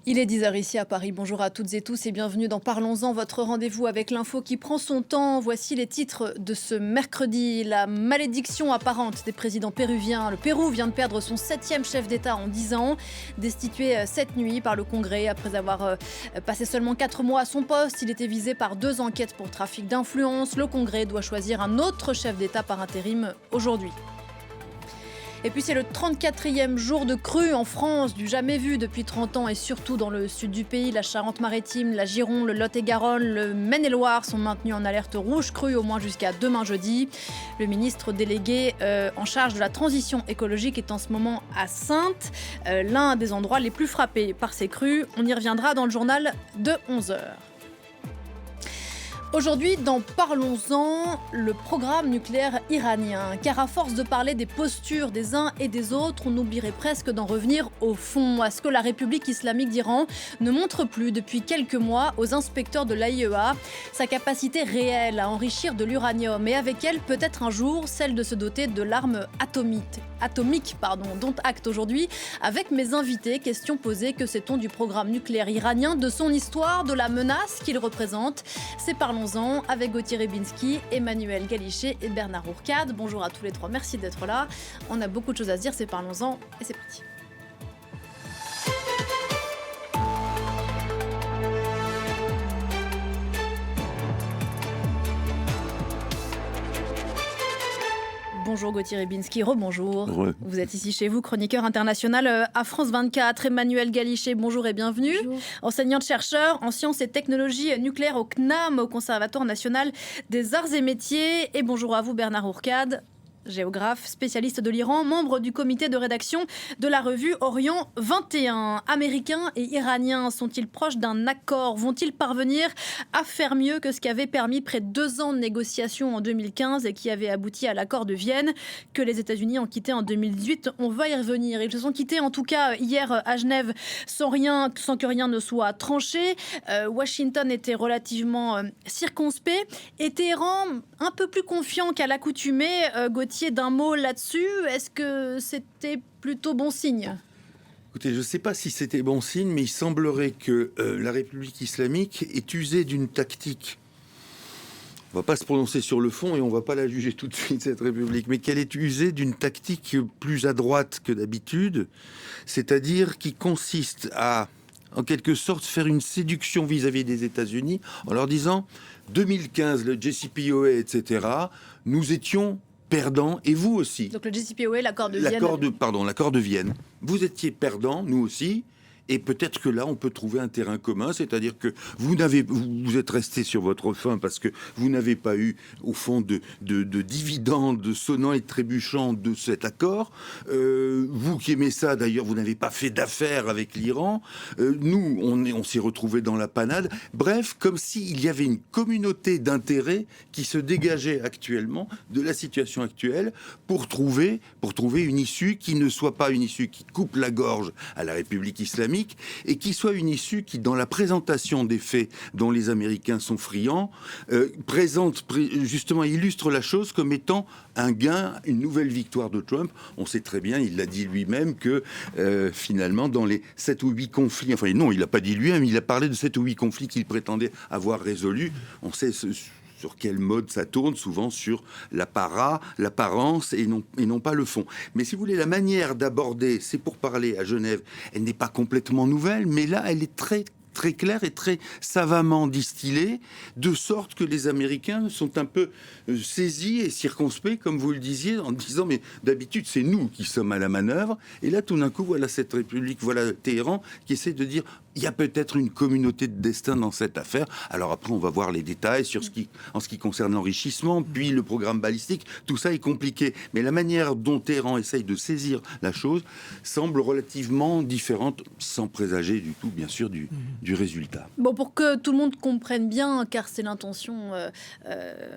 Il est 10h ici à Paris. Bonjour à toutes et tous et bienvenue dans Parlons-en, votre rendez-vous avec l'info qui prend son temps. Voici les titres de ce mercredi. La malédiction apparente des présidents péruviens. Le Pérou vient de perdre son 7e chef d'État en 10 ans, destitué cette nuit par le Congrès après avoir passé seulement 4 mois à son poste. Il était visé par 2 enquêtes pour trafic d'influence. Le Congrès doit choisir un autre chef d'État par intérim aujourd'hui. Et puis c'est le 34e jour de crue en France, du jamais vu depuis 30 ans et surtout dans le sud du pays. La Charente-Maritime, la Gironde, le Lot-et-Garonne, le Maine-et-Loire sont maintenus en alerte rouge crue au moins jusqu'à demain jeudi. Le ministre délégué en charge de la transition écologique est en ce moment à Saintes, l'un des endroits les plus frappés par ces crues. On y reviendra dans le journal de 11h. Aujourd'hui, dans Parlons-en, le programme nucléaire iranien. Car à force de parler des postures des uns et des autres, on oublierait presque d'en revenir au fond, à ce que la République islamique d'Iran ne montre plus depuis quelques mois aux inspecteurs de l'AIEA sa capacité réelle à enrichir de l'uranium et avec elle peut-être un jour celle de se doter de l'arme atomique, dont acte aujourd'hui avec mes invités. Question posée, que sait-on du programme nucléaire iranien, de son histoire, de la menace qu'il représente? C'est Parlons-en avec Gauthier Rybinski, Emmanuel Galichet et Bernard Hourcade. Bonjour à tous les trois, merci d'être là. On a beaucoup de choses à se dire, c'est Parlons-en et c'est parti. Bonjour Gauthier Rybinski, rebonjour. Ouais. Vous êtes ici chez vous, chroniqueur international à France 24. Emmanuel Galichet, bonjour et bienvenue. Bonjour. Enseignante-chercheur en sciences et technologies nucléaires au CNAM, au Conservatoire national des arts et métiers. Et bonjour à vous Bernard Hourcade, géographe, spécialiste de l'Iran, membre du comité de rédaction de la revue Orient 21. Américains et Iraniens sont-ils proches d'un accord? Vont-ils parvenir à faire mieux que ce qui avait permis près de 2 ans de négociations en 2015 et qui avait abouti à l'accord de Vienne que les États-Unis ont quitté en 2018? On va y revenir. Ils se sont quittés en tout cas hier à Genève sans que rien ne soit tranché. Washington était relativement circonspect et Téhéran un peu plus confiant qu'à l'accoutumée. Gauthier, d'un mot là-dessus, est-ce que c'était plutôt bon signe? Écoutez, je ne sais pas si c'était bon signe, mais il semblerait que la République islamique ait usé d'une tactique. On ne va pas se prononcer sur le fond et on ne va pas la juger tout de suite, cette République, mais qu'elle ait usé d'une tactique plus à droite que d'habitude, c'est-à-dire qui consiste à, en quelque sorte, faire une séduction vis-à-vis des États-Unis en leur disant 2015, le JCPOA, etc., nous étions perdants, et vous aussi. Donc le JCPOA, l'accord de Vienne. L'accord de Vienne. Vous étiez perdants, nous aussi. Et peut-être que là, on peut trouver un terrain commun, c'est-à-dire que vous êtes resté sur votre faim parce que vous n'avez pas eu, au fond, de dividendes sonnants et trébuchants de cet accord. Vous qui aimez ça, d'ailleurs, vous n'avez pas fait d'affaires avec l'Iran. Nous, on s'est retrouvés dans la panade. Bref, comme s'il y avait une communauté d'intérêts qui se dégageait actuellement de la situation actuelle pour trouver une issue qui ne soit pas une issue qui coupe la gorge à la République islamique, et qui soit une issue qui, dans la présentation des faits dont les Américains sont friands, justement illustre la chose comme étant un gain, une nouvelle victoire de Trump. On sait très bien, il l'a dit lui-même, que finalement, dans les 7 ou 8 conflits, enfin non, il n'a pas dit lui-même, il a parlé de 7 ou 8 conflits qu'il prétendait avoir résolus. On sait sur quel mode ça tourne, souvent sur l'apparence et non pas le fond. Mais si vous voulez, la manière d'aborder, c'est pour parler à Genève, elle n'est pas complètement nouvelle, mais là, elle est très très claire et très savamment distillée, de sorte que les Américains sont un peu saisis et circonspects, comme vous le disiez, en disant mais d'habitude c'est nous qui sommes à la manœuvre, et là tout d'un coup voilà cette République, voilà Téhéran qui essaie de dire il y a peut-être une communauté de destin dans cette affaire. Alors après on va voir les détails en ce qui concerne l'enrichissement, puis le programme balistique, tout ça est compliqué, mais la manière dont Téhéran essaye de saisir la chose semble relativement différente, sans présager du tout bien sûr du résultat. Bon, pour que tout le monde comprenne bien, car c'est l'intention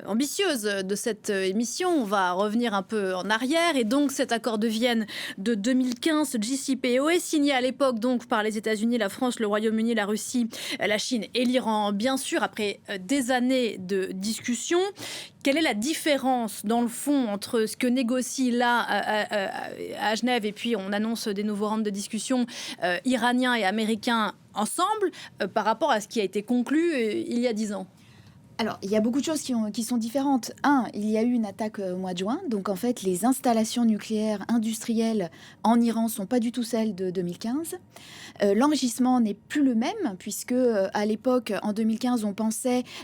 ambitieuse de cette émission, on va revenir un peu en arrière. Et donc, cet accord de Vienne de 2015, JCPOA, signé à l'époque donc par les États-Unis, la France, le Royaume-Uni, la Russie, la Chine et l'Iran, bien sûr, après des années de discussions. Quelle est la différence, dans le fond, entre ce que négocie là à Genève et puis on annonce des nouveaux rounds de discussion iraniens et américains ensemble par rapport à ce qui a été conclu il y a 10 ans? Alors, il y a beaucoup de choses qui sont différentes. Il y a eu une attaque au mois de juin. Donc, en fait, les installations nucléaires industrielles en Iran ne sont pas du tout celles de 2015. L'enrichissement n'est plus le même, puisque à l'époque, en 2015,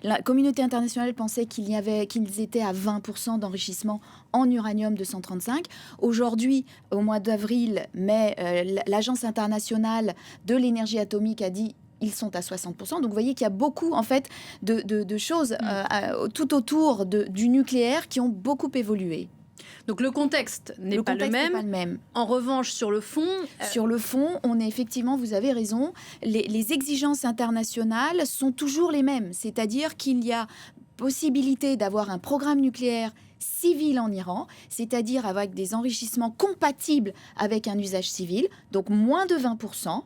la communauté internationale pensait qu'ils étaient à 20% d'enrichissement en uranium 235. Aujourd'hui, au mois d'avril, l'Agence internationale de l'énergie atomique a dit ils sont à 60%. Donc, vous voyez qu'il y a beaucoup, en fait, de choses tout autour du nucléaire qui ont beaucoup évolué. Donc, le contexte n'est pas le même. En revanche, sur le fond... Sur le fond, on est effectivement, vous avez raison, les exigences internationales sont toujours les mêmes. C'est-à-dire qu'il y a possibilité d'avoir un programme nucléaire civil en Iran, c'est-à-dire avec des enrichissements compatibles avec un usage civil, donc moins de 20%.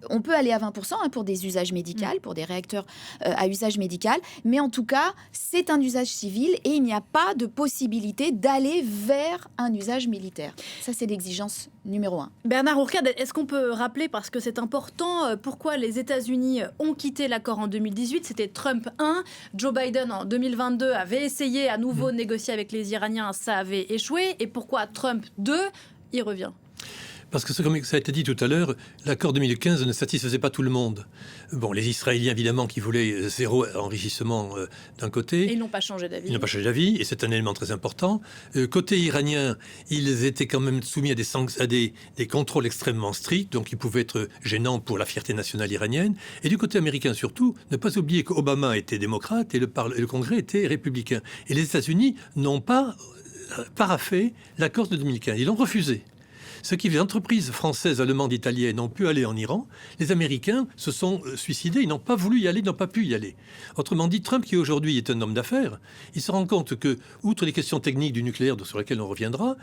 On peut aller à 20% pour des usages médicaux, pour des réacteurs à usage médical, mais en tout cas, c'est un usage civil et il n'y a pas de possibilité d'aller vers un usage militaire. Ça, c'est l'exigence numéro 1. Bernard Hourcade, est-ce qu'on peut rappeler, parce que c'est important, pourquoi les États-Unis ont quitté l'accord en 2018? C'était Trump 1. Joe Biden, en 2022, avait essayé à nouveau de négocier avec les Iraniens. Ça avait échoué. Et pourquoi Trump 2 y revient? Parce que, comme ça a été dit tout à l'heure, l'accord 2015 ne satisfaisait pas tout le monde. Bon, les Israéliens, évidemment, qui voulaient zéro enrichissement d'un côté. Et ils n'ont pas changé d'avis. Ils n'ont pas changé d'avis, et c'est un élément très important. Côté iranien, ils étaient quand même soumis à des contrôles extrêmement stricts, donc ils pouvaient être gênants pour la fierté nationale iranienne. Et du côté américain, surtout, ne pas oublier qu'Obama était démocrate et le Congrès était républicain. Et les États-Unis n'ont pas paraphé l'accord de 2015. Ils l'ont refusé. Ce qui les entreprises françaises, allemandes, italiennes ont pu aller en Iran, les Américains se sont suicidés, ils n'ont pas voulu y aller, n'ont pas pu y aller. Autrement dit, Trump, qui aujourd'hui est un homme d'affaires, il se rend compte que, outre les questions techniques du nucléaire sur lesquelles on reviendra,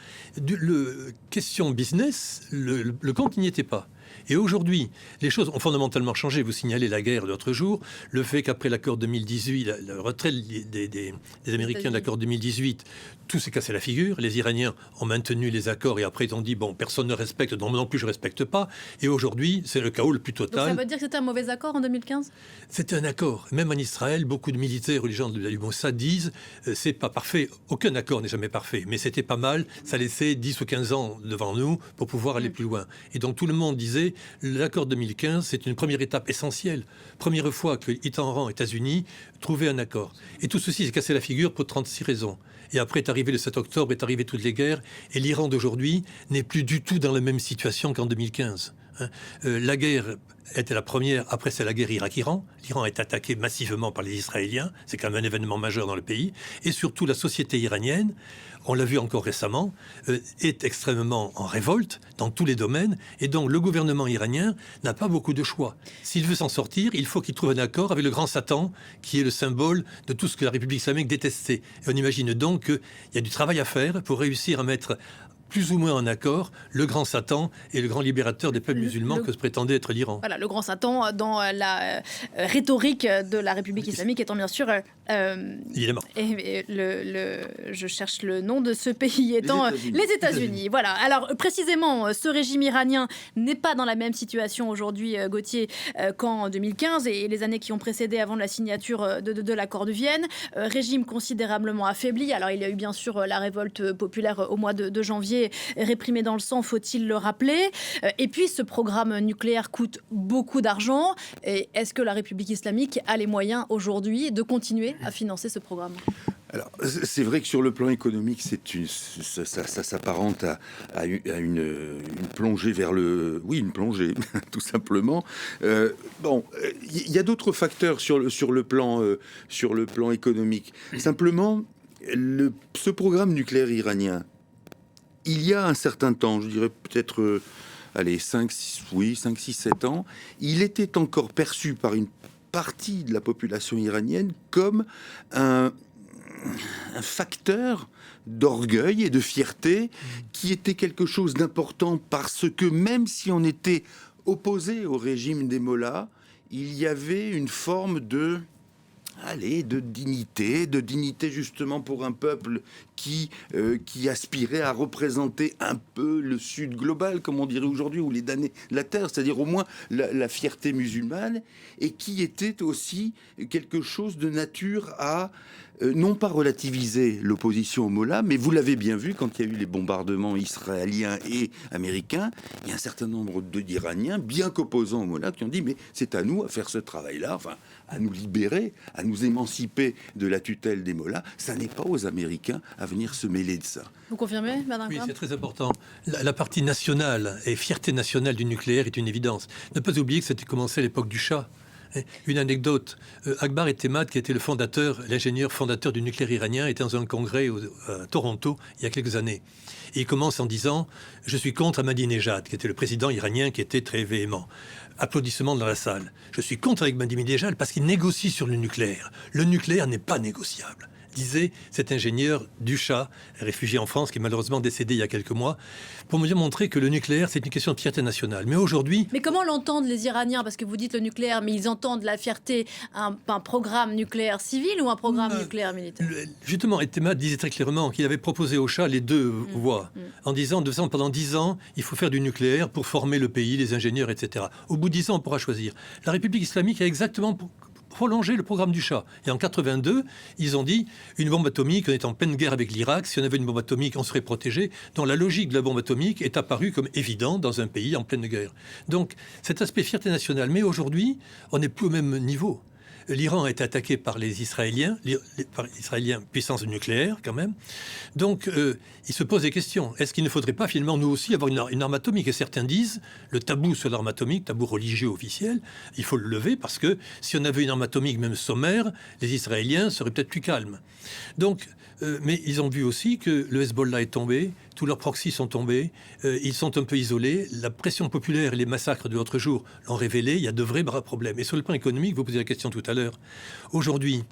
question business, le compte n'y était pas. Et aujourd'hui, les choses ont fondamentalement changé. Vous signalez la guerre l'autre jour, le fait qu'après l'accord 2018, le retrait des Américains de l'accord 2018, tout s'est cassé la figure. Les Iraniens ont maintenu les accords et après ils ont dit bon, personne ne respecte, donc non plus je respecte pas. Et aujourd'hui, c'est le chaos le plus total. Donc ça veut dire que c'était un mauvais accord en 2015 ? C'était un accord. Même en Israël, beaucoup de militaires ou les gens du Mossad disent c'est pas parfait. Aucun accord n'est jamais parfait, mais c'était pas mal. Ça laissait 10 ou 15 ans devant nous pour pouvoir aller plus loin. Et donc tout le monde disait l'accord 2015, c'est une première étape essentielle. Première fois que Iran, États-Unis, trouvaient un accord. Et tout ceci s'est cassé la figure pour 36 raisons. Et après est arrivé le 7 octobre, est arrivé toutes les guerres. Et l'Iran d'aujourd'hui n'est plus du tout dans la même situation qu'en 2015. La guerre était la première, après c'est la guerre Irak-Iran. L'Iran est attaqué massivement par les Israéliens, c'est quand même un événement majeur dans le pays. Et surtout la société iranienne, on l'a vu encore récemment, est extrêmement en révolte dans tous les domaines. Et donc le gouvernement iranien n'a pas beaucoup de choix. S'il veut s'en sortir, il faut qu'il trouve un accord avec le grand Satan, qui est le symbole de tout ce que la République islamique détestait. Et on imagine donc qu'il y a du travail à faire pour réussir à mettre plus ou moins en accord le grand Satan et le grand libérateur des peuples musulmans que se prétendait être l'Iran. Voilà, le grand Satan dans la rhétorique de la République islamique étant bien sûr... évidemment. Et je cherche le nom de ce pays étant les États-Unis. Voilà. Alors précisément, ce régime iranien n'est pas dans la même situation aujourd'hui, Gauthier, qu'en 2015 et les années qui ont précédé avant la signature de l'accord de Vienne. Régime considérablement affaibli. Alors il y a eu bien sûr la révolte populaire au mois de janvier, réprimée dans le sang, faut-il le rappeler. Et puis ce programme nucléaire coûte beaucoup d'argent. Et est-ce que la République islamique a les moyens aujourd'hui de continuer à financer ce programme ? Alors, c'est vrai que sur le plan économique, ça s'apparente à une plongée vers le... Oui, une plongée, tout simplement. Bon, il y a d'autres facteurs sur le plan économique. Simplement, ce programme nucléaire iranien, il y a un certain temps, je dirais peut-être 5, 6, 7 ans, il était encore perçu par une partie de la population iranienne comme un facteur d'orgueil et de fierté qui était quelque chose d'important parce que même si on était opposé au régime des Mollahs, il y avait une forme de dignité justement pour un peuple qui aspirait à représenter un peu le sud global, comme on dirait aujourd'hui, ou les damnés de la terre, c'est-à-dire au moins la fierté musulmane, et qui était aussi quelque chose de nature à non pas relativiser l'opposition aux Mollahs, mais vous l'avez bien vu quand il y a eu les bombardements israéliens et américains, il y a un certain nombre d'Iraniens, bien qu'opposants aux Mollahs, qui ont dit mais c'est à nous à faire ce travail-là, enfin à nous libérer, à nous émanciper de la tutelle des Mollahs. Ça n'est pas aux Américains à venir se mêler de ça. Vous confirmez, Bernard Oui, Corb ? c'est très important. La partie nationale et fierté nationale du nucléaire est une évidence. Ne pas oublier que c'était commencé à l'époque du Shah. Une anecdote, Akbar Etemad, qui était l'ingénieur fondateur du nucléaire iranien, était dans un congrès à Toronto il y a quelques années. Et il commence en disant « Je suis contre Ahmadinejad », qui était le président iranien qui était très véhément. Applaudissements dans la salle. « Je suis contre Ahmadinejad parce qu'il négocie sur le nucléaire. Le nucléaire n'est pas négociable », disait cet ingénieur du Shah, réfugié en France, qui est malheureusement décédé il y a quelques mois, pour me montrer que le nucléaire, c'est une question de fierté nationale. Mais aujourd'hui... Mais comment l'entendent les Iraniens ? Parce que vous dites le nucléaire, mais ils entendent la fierté, un programme nucléaire civil ou un programme nucléaire militaire ? Justement, Etemad disait très clairement qu'il avait proposé au Shah les deux voies, en disant pendant 10 ans, il faut faire du nucléaire pour former le pays, les ingénieurs, etc. Au bout de 10 ans, on pourra choisir. La République islamique a exactement prolonger le programme du Shah. Et en 82, ils ont dit une bombe atomique, on est en pleine guerre avec l'Irak, si on avait une bombe atomique, on serait protégé. Donc la logique de la bombe atomique est apparue comme évidente dans un pays en pleine guerre. Donc cet aspect fierté nationale. Mais aujourd'hui, on n'est plus au même niveau. L'Iran a été attaqué par les Israéliens, puissance nucléaire quand même. Donc, il se pose des questions. Est-ce qu'il ne faudrait pas finalement nous aussi avoir une arme atomique ? Et certains disent, le tabou sur l'arme atomique, tabou religieux officiel, il faut le lever parce que si on avait une arme atomique même sommaire, les Israéliens seraient peut-être plus calmes. Donc, mais ils ont vu aussi que le Hezbollah est tombé, tous leurs proxys sont tombés, ils sont un peu isolés. La pression populaire et les massacres de l'autre jour l'ont révélé, il y a de vrais problèmes. Et sur le plan économique, vous posez la question tout à l'heure. Aujourd'hui,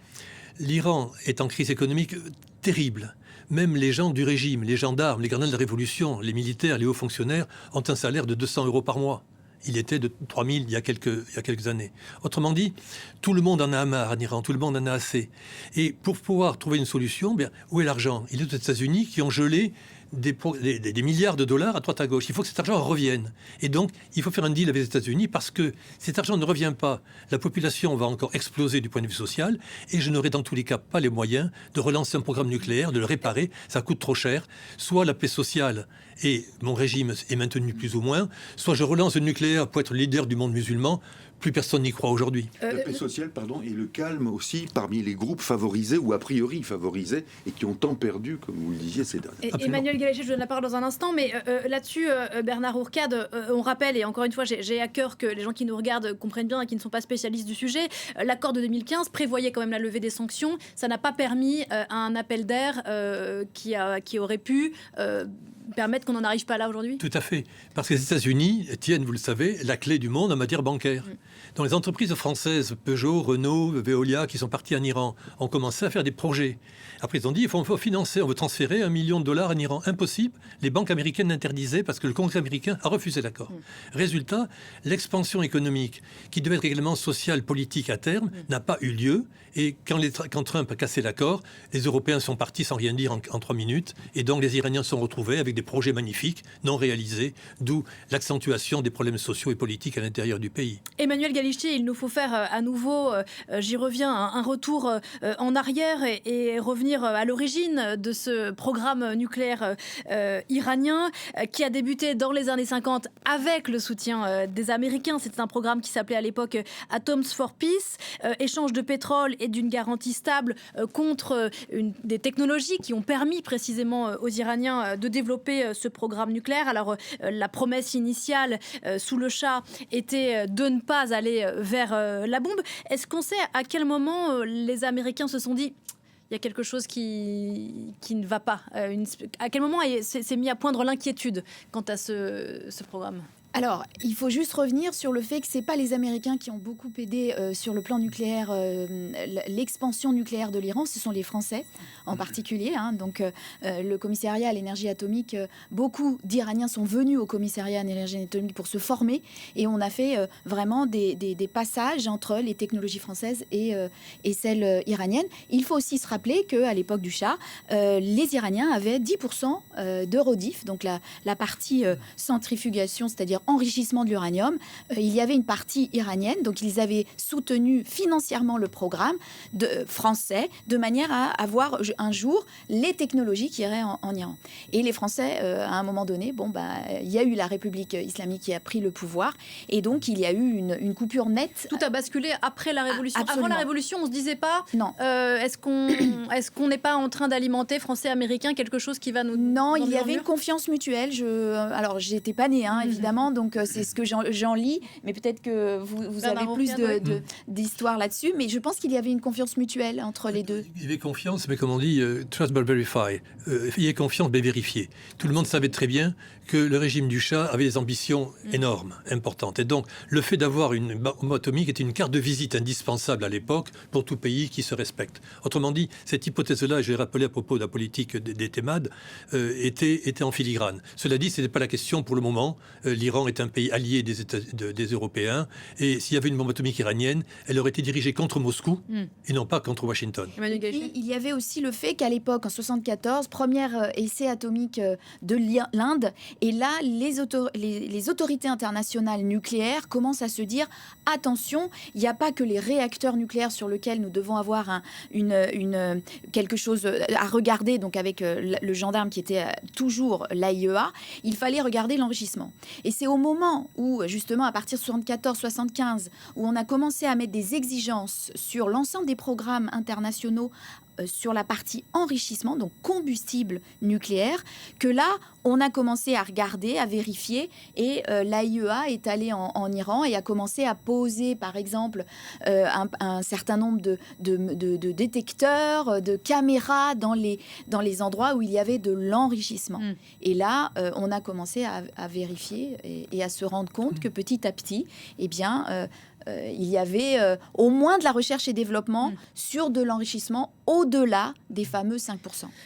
l'Iran est en crise économique terrible. Même les gens du régime, les gendarmes, les gardiens de la Révolution, les militaires, les hauts fonctionnaires ont un salaire de 200 € par mois. Il était de 3 000 il y a quelques années. Autrement dit, tout le monde en a marre en Iran, tout le monde en a assez. Et pour pouvoir trouver une solution, où est l'argent ? Il est aux États-Unis qui ont gelé des milliards de dollars à droite à gauche. Il faut que cet argent revienne. Et donc, il faut faire un deal avec les États-Unis parce que cet argent ne revient pas. La population va encore exploser du point de vue social et je n'aurai dans tous les cas pas les moyens de relancer un programme nucléaire, de le réparer. Ça coûte trop cher. Soit la paix sociale et mon régime est maintenu plus ou moins, soit je relance le nucléaire pour être le leader du monde musulman. Plus personne n'y croit aujourd'hui. La paix sociale, et le calme aussi parmi les groupes favorisés ou a priori favorisés et qui ont tant perdu, comme vous le disiez, ces dernières années. Emmanuel Gallachet, je vous donne la parole dans un instant, mais là-dessus, Bernard Hourcade, on rappelle, et encore une fois, j'ai à cœur que les gens qui nous regardent comprennent bien et qui ne sont pas spécialistes du sujet, l'accord de 2015 prévoyait quand même la levée des sanctions. Ça n'a pas permis un appel d'air qui aurait pu permettre qu'on n'en arrive pas là aujourd'hui ? Tout à fait. Parce que les États-Unis tiennent, vous le savez, la clé du monde en matière bancaire. Dans les entreprises françaises, Peugeot, Renault, Veolia, qui sont partis en Iran, ont commencé à faire des projets. Après, ils ont dit, il faut financer, on veut transférer $1 million en Iran. Impossible. Les banques américaines l'interdisaient parce que le Congrès américain a refusé l'accord. Résultat, l'expansion économique, qui devait être également sociale, politique à terme, n'a pas eu lieu. Et quand Trump a cassé l'accord, les Européens sont partis sans rien dire en 3 minutes. Et donc, les Iraniens se sont retrouvés avec des projets magnifiques, non réalisés, d'où l'accentuation des problèmes sociaux et politiques à l'intérieur du pays. Emmanuel Gallachet, il nous faut faire à nouveau, j'y reviens, un retour en arrière et revenir à l'origine de ce programme nucléaire iranien qui a débuté dans les années 50 avec le soutien des Américains. C'était un programme qui s'appelait à l'époque Atoms for Peace, échange de pétrole et d'une garantie stable contre des technologies qui ont permis précisément aux Iraniens de développer ce programme nucléaire. Alors la promesse initiale sous le Shah était de ne pas aller vers la bombe. Est-ce qu'on sait à quel moment les Américains se sont dit il y a quelque chose qui ne va pas ? À quel moment s'est mis à poindre l'inquiétude quant à ce programme ? Alors, il faut juste revenir sur le fait que c'est pas les Américains qui ont beaucoup aidé sur le plan nucléaire, l'expansion nucléaire de l'Iran, ce sont les Français en particulier. Donc, le commissariat à l'énergie atomique, beaucoup d'Iraniens sont venus au commissariat à l'énergie atomique pour se former, et on a fait vraiment des passages entre les technologies françaises et celles iraniennes. Il faut aussi se rappeler qu'à l'époque du Shah, les Iraniens avaient 10% d'Eurodif, donc la partie centrifugation, c'est-à-dire enrichissement de l'uranium. Il y avait une partie iranienne, donc ils avaient soutenu financièrement le programme français, de manière à avoir un jour les technologies qui iraient en Iran. Et les Français, à un moment donné, il y a eu la République islamique qui a pris le pouvoir, et donc il y a eu une coupure nette. Tout a basculé après la Révolution. Absolument. Avant la Révolution, on se disait pas. Non. Est-ce qu'on n'est pas en train d'alimenter Français-Américains quelque chose qui va nous... Non, il y avait murmure une confiance mutuelle. Alors, j'étais pas née, évidemment, donc c'est ce que j'en lis, mais peut-être que vous avez plus d'histoire là-dessus. Mais je pense qu'il y avait une confiance mutuelle entre les deux. Il y avait confiance, mais comme on dit, trust but verify. Il y a confiance, mais vérifier. Tout le monde savait très bien que le régime du Shah avait des ambitions énormes, importantes. Et donc, le fait d'avoir une bombe atomique était une carte de visite indispensable à l'époque pour tout pays qui se respecte. Autrement dit, cette hypothèse-là, je l'ai rappelé à propos de la politique des TEMAD, était en filigrane. Cela dit, ce n'est pas la question pour le moment. L'Iran est un pays allié des Européens, et s'il y avait une bombe atomique iranienne, elle aurait été dirigée contre Moscou et non pas contre Washington. Et puis, il y avait aussi le fait qu'à l'époque, en 1974, premier essai atomique de l'Inde, et là, les autorités internationales nucléaires commencent à se dire attention, il n'y a pas que les réacteurs nucléaires sur lesquels nous devons avoir quelque chose à regarder, donc avec le gendarme qui était toujours l'AIEA, il fallait regarder l'enrichissement. Et c'est au moment où, justement, à partir de 74-75, où on a commencé à mettre des exigences sur l'ensemble des programmes internationaux sur la partie enrichissement, donc combustible nucléaire, que là, on a commencé à regarder, à vérifier, et l'AIEA est allée en Iran et a commencé à poser, par exemple, un certain nombre de détecteurs, de caméras dans les endroits où il y avait de l'enrichissement. Et là, on a commencé à vérifier et à se rendre compte que petit à petit, eh bien, il y avait au moins de la recherche et développement sur de l'enrichissement au-delà des fameux 5%.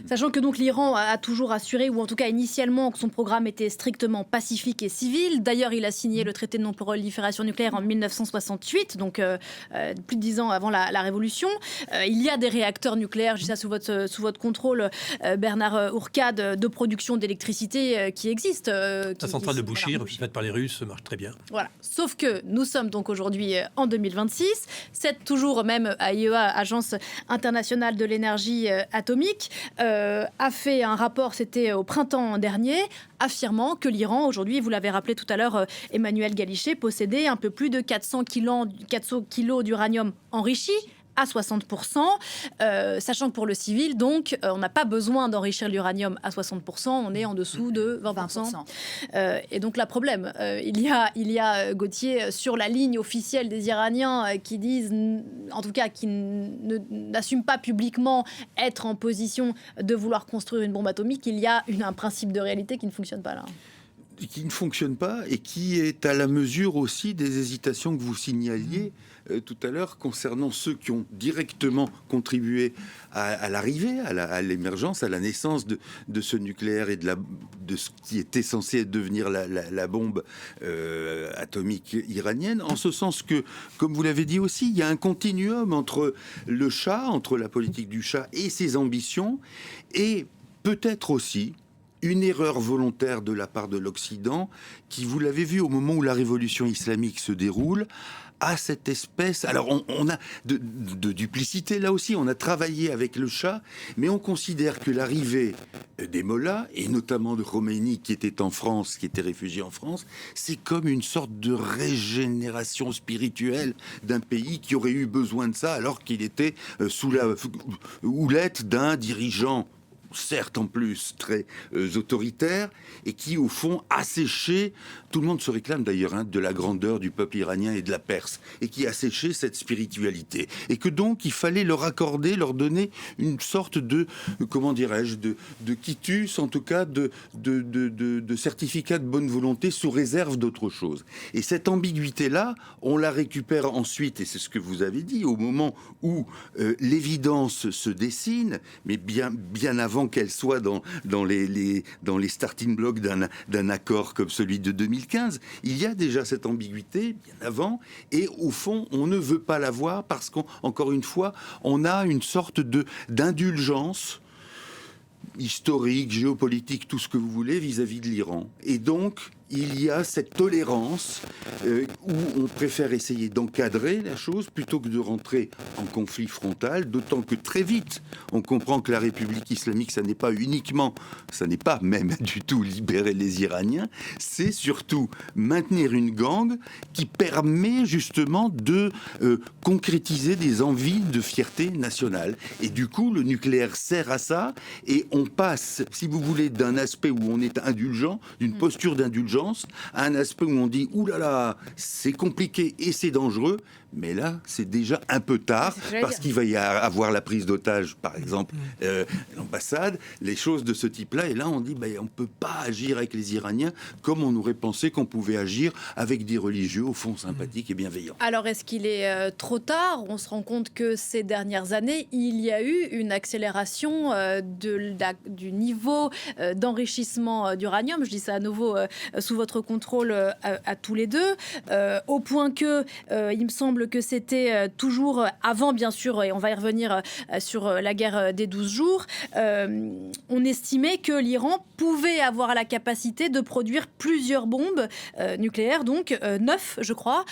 Sachant que donc l'Iran a toujours assuré, ou en tout cas initialement, que son programme était strictement pacifique et civil. D'ailleurs, il a signé le traité de non-prolifération nucléaire en 1968, donc plus de 10 ans avant la Révolution. Il y a des réacteurs nucléaires, juste ça sous votre contrôle, Bernard Ourcade, de production d'électricité qui existent. La centrale de Bouchir, faite par les Russes, marche très bien. Voilà. Sauf que nous sommes donc aujourd'hui en 2026. C'est toujours même AIEA, Agence internationale de l'énergie atomique, a fait un rapport, c'était au printemps dernier, affirmant que l'Iran, aujourd'hui, vous l'avez rappelé tout à l'heure, Emmanuel Galichet, possédait un peu plus de 400 kilos d'uranium enrichi, à 60%, sachant que pour le civil, donc, on n'a pas besoin d'enrichir l'uranium à 60%, on est en dessous de 20%. Et donc, là, problème, il y a Gauthier, sur la ligne officielle des Iraniens qui disent, en tout cas, qui n'assument pas publiquement être en position de vouloir construire une bombe atomique. Il y a un principe de réalité qui ne fonctionne pas là. Qui ne fonctionne pas et qui est à la mesure aussi des hésitations que vous signaliez tout à l'heure concernant ceux qui ont directement contribué à l'arrivée, à l'émergence, à la naissance de ce nucléaire et de ce qui était censé devenir la bombe atomique iranienne, en ce sens que, comme vous l'avez dit aussi, il y a un continuum entre le Shah, entre la politique du Shah et ses ambitions, et peut-être aussi une erreur volontaire de la part de l'Occident, qui, vous l'avez vu au moment où la révolution islamique se déroule, a cette espèce... Alors, on a de duplicité là aussi, on a travaillé avec le Shah, mais on considère que l'arrivée des mollahs, et notamment de Khomeini, qui était en France, qui était réfugié en France, c'est comme une sorte de régénération spirituelle d'un pays qui aurait eu besoin de ça, alors qu'il était sous la houlette d'un dirigeant certes en plus très autoritaires, et qui au fond asséchaient, tout le monde se réclame d'ailleurs de la grandeur du peuple iranien et de la Perse, et qui asséchaient cette spiritualité. Et que donc il fallait leur accorder, leur donner une sorte de, comment dirais-je, de quitus, en tout cas de certificat de bonne volonté sous réserve d'autre chose. Et cette ambiguïté-là, on la récupère ensuite, et c'est ce que vous avez dit, au moment où l'évidence se dessine, mais bien avant qu'elle soit dans les starting blocks d'un accord comme celui de 2015, il y a déjà cette ambiguïté, bien avant, et au fond, on ne veut pas la voir parce qu'encore une fois, on a une sorte d'indulgence historique, géopolitique, tout ce que vous voulez, vis-à-vis de l'Iran. Et donc, il y a cette tolérance où on préfère essayer d'encadrer la chose plutôt que de rentrer en conflit frontal, d'autant que très vite, on comprend que la République islamique, ça n'est pas même du tout libérer les Iraniens, c'est surtout maintenir une gangue qui permet justement de concrétiser des envies de fierté nationale. Et du coup, le nucléaire sert à ça, et on passe, si vous voulez, d'un aspect où on est indulgent, d'une posture d'indulgence, à un aspect où on dit « Ouh là là, c'est compliqué et c'est dangereux », mais là, c'est déjà un peu tard, parce qu'il va y avoir la prise d'otages, par exemple, l'ambassade, les choses de ce type-là. Et là, on dit, on ne peut pas agir avec les Iraniens comme on aurait pensé qu'on pouvait agir avec des religieux, au fond, sympathiques et bienveillants. Alors, est-ce qu'il est trop tard ? On se rend compte que ces dernières années, il y a eu une accélération du niveau d'enrichissement d'uranium. Je dis ça à nouveau sous votre contrôle à tous les deux, au point que, il me semble que c'était toujours avant, bien sûr, et on va y revenir sur la guerre des 12 jours, on estimait que l'Iran pouvait avoir la capacité de produire plusieurs bombes nucléaires, donc 9, je crois.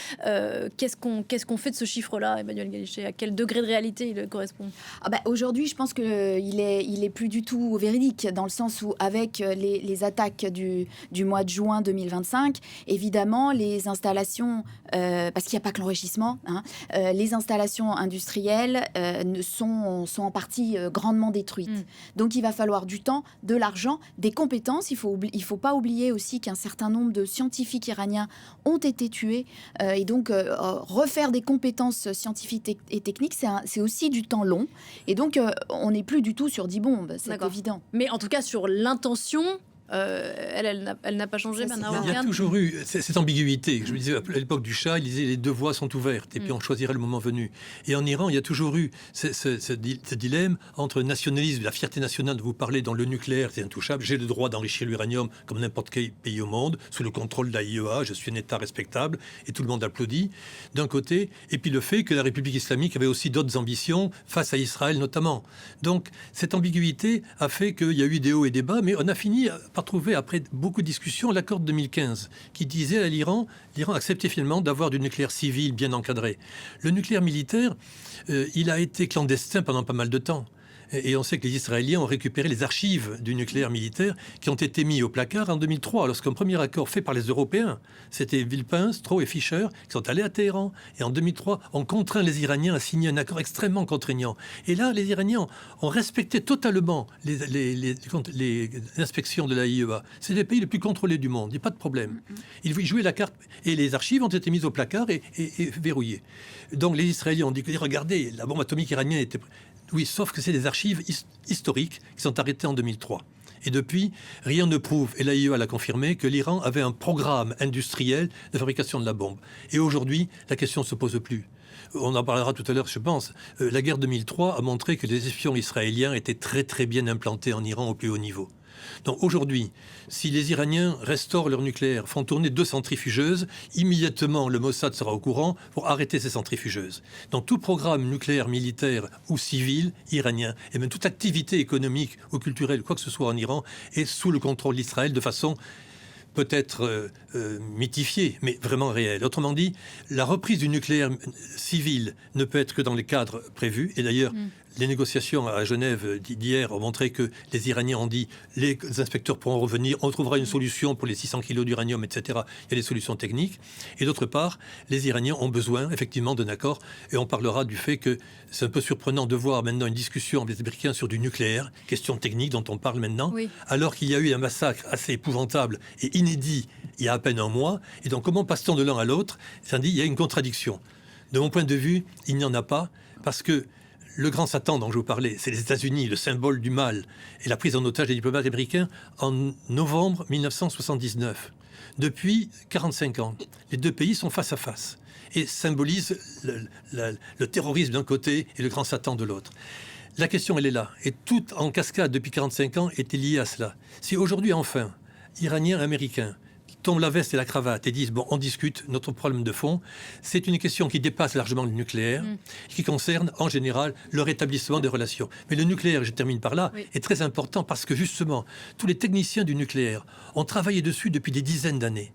Qu'est-ce qu'on fait de ce chiffre-là, Emmanuel Gallichet ? À quel degré de réalité il correspond ? Aujourd'hui, je pense qu'il est plus du tout véridique, dans le sens où, avec les attaques du mois de juin 2025, évidemment, les installations, parce qu'il n'y a pas que l'enrichissement, les installations industrielles sont en partie grandement détruites. Donc il va falloir du temps, de l'argent, des compétences. Il faut pas oublier aussi qu'un certain nombre de scientifiques iraniens ont été tués. Et donc refaire des compétences scientifiques et techniques, c'est aussi du temps long. Et donc on n'est plus du tout sur 10 bombes, c'est évident. Mais en tout cas sur l'intention... elle n'a pas changé. Il y a toujours eu cette ambiguïté. Je me disais, à l'époque du Shah, il disait les deux voies sont ouvertes et puis on choisirait le moment venu. Et en Iran, il y a toujours eu ce dilemme entre le nationalisme, la fierté nationale dont vous parlez dans le nucléaire, c'est intouchable. J'ai le droit d'enrichir l'uranium comme n'importe quel pays au monde, sous le contrôle de l'AIEA, je suis un État respectable et tout le monde applaudit, d'un côté. Et puis le fait que la République islamique avait aussi d'autres ambitions face à Israël notamment. Donc cette ambiguïté a fait qu'il y a eu des hauts et des bas, mais on a fini par trouver, après beaucoup de discussions, l'accord de 2015 qui disait à l'Iran acceptait finalement d'avoir du nucléaire civil bien encadré. Le nucléaire militaire, il a été clandestin pendant pas mal de temps. Et on sait que les Israéliens ont récupéré les archives du nucléaire militaire qui ont été mis au placard en 2003, lorsqu'un premier accord fait par les Européens, c'était Villepin, Stroh et Fischer, qui sont allés à Téhéran. Et en 2003, on contraint les Iraniens à signer un accord extrêmement contraignant. Et là, les Iraniens ont respecté totalement les inspections de l'AIEA. C'est les pays les plus contrôlés du monde, il n'y a pas de problème. Ils jouaient la carte, et les archives ont été mises au placard et verrouillées. Donc les Israéliens ont dit, regardez, la bombe atomique iranienne était... Oui, sauf que c'est des archives historiques qui sont arrêtées en 2003. Et depuis, rien ne prouve, et l'AIEA l'a confirmé, que l'Iran avait un programme industriel de fabrication de la bombe. Et aujourd'hui, la question ne se pose plus. On en parlera tout à l'heure, je pense. La guerre 2003 a montré que les espions israéliens étaient très très bien implantés en Iran au plus haut niveau. Donc aujourd'hui, si les Iraniens restaurent leur nucléaire, font tourner 2 centrifugeuses, immédiatement le Mossad sera au courant pour arrêter ces centrifugeuses. Donc tout programme nucléaire, militaire ou civil iranien, et même toute activité économique ou culturelle, quoi que ce soit en Iran, est sous le contrôle d'Israël de façon peut-être mythifiée, mais vraiment réelle. Autrement dit, la reprise du nucléaire civil ne peut être que dans les cadres prévus. Et d'ailleurs, Les négociations à Genève d'hier ont montré que les Iraniens ont dit les inspecteurs pourront revenir, on trouvera une solution pour les 600 kilos d'uranium, etc. Il y a des solutions techniques. Et d'autre part, les Iraniens ont besoin effectivement d'un accord. Et on parlera du fait que c'est un peu surprenant de voir maintenant une discussion avec les Américains sur du nucléaire, question technique dont on parle maintenant, alors qu'il y a eu un massacre assez épouvantable et inédit il y a à peine un mois. Et donc comment passe-t-on de l'un à l'autre? Ça dit il y a une contradiction. De mon point de vue, il n'y en a pas, parce que le grand Satan dont je vous parlais, c'est les États-Unis, le symbole du mal, et la prise en otage des diplomates américains en novembre 1979. Depuis 45 ans, les deux pays sont face à face et symbolisent le terrorisme d'un côté et le grand Satan de l'autre. La question, elle est là, et tout en cascade depuis 45 ans était lié à cela. Si aujourd'hui, enfin, Iraniens, Américains, tombent la veste et la cravate et disent bon, on discute notre problème de fond. C'est une question qui dépasse largement le nucléaire, qui concerne en général le rétablissement des relations. Mais le nucléaire, je termine par là, est très important parce que justement, tous les techniciens du nucléaire ont travaillé dessus depuis des dizaines d'années.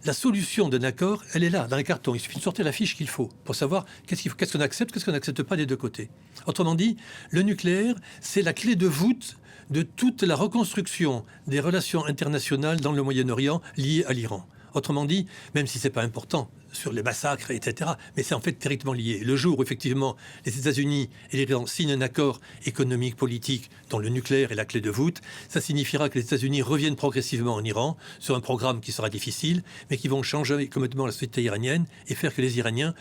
La solution d'un accord, elle est là, dans les cartons. Il suffit de sortir la fiche qu'il faut pour savoir qu'est-ce qu'on accepte, qu'est-ce qu'on n'accepte pas des deux côtés. Autrement dit, le nucléaire, c'est la clé de voûte de toute la reconstruction des relations internationales dans le Moyen-Orient liées à l'Iran. Autrement dit, même si ce n'est pas important sur les massacres, etc., mais c'est en fait directement lié. Le jour où, effectivement, les États-Unis et l'Iran signent un accord économique, politique, dont le nucléaire est la clé de voûte, ça signifiera que les États-Unis reviennent progressivement en Iran sur un programme qui sera difficile, mais qui vont changer complètement la société iranienne et faire que les Iraniens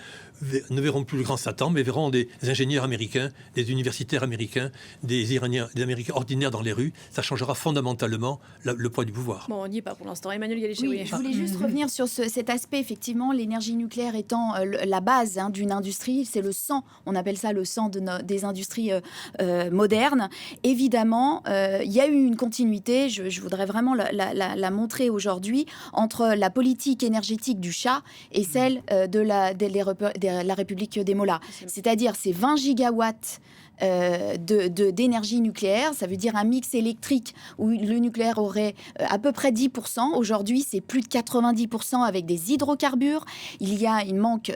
ne verront plus le grand Satan, mais verront des ingénieurs américains, des universitaires américains, des Iraniens, des Américains ordinaires dans les rues. Ça changera fondamentalement le poids du pouvoir. Bon, on n'y est pas pour l'instant. Emmanuel Galichet, oui. Je voulais juste revenir sur cet aspect, effectivement, l'énergie nucléaire étant la base d'une industrie, c'est le sang, on appelle ça le sang des industries modernes. Évidemment, il y a eu une continuité, je voudrais vraiment la montrer aujourd'hui, entre la politique énergétique du Shah et celle de la République des Mollahs. C'est-à-dire ces 20 gigawatts d'énergie nucléaire, ça veut dire un mix électrique où le nucléaire aurait à peu près 10%. Aujourd'hui, c'est plus de 90% avec des hydrocarbures. Il y a un manque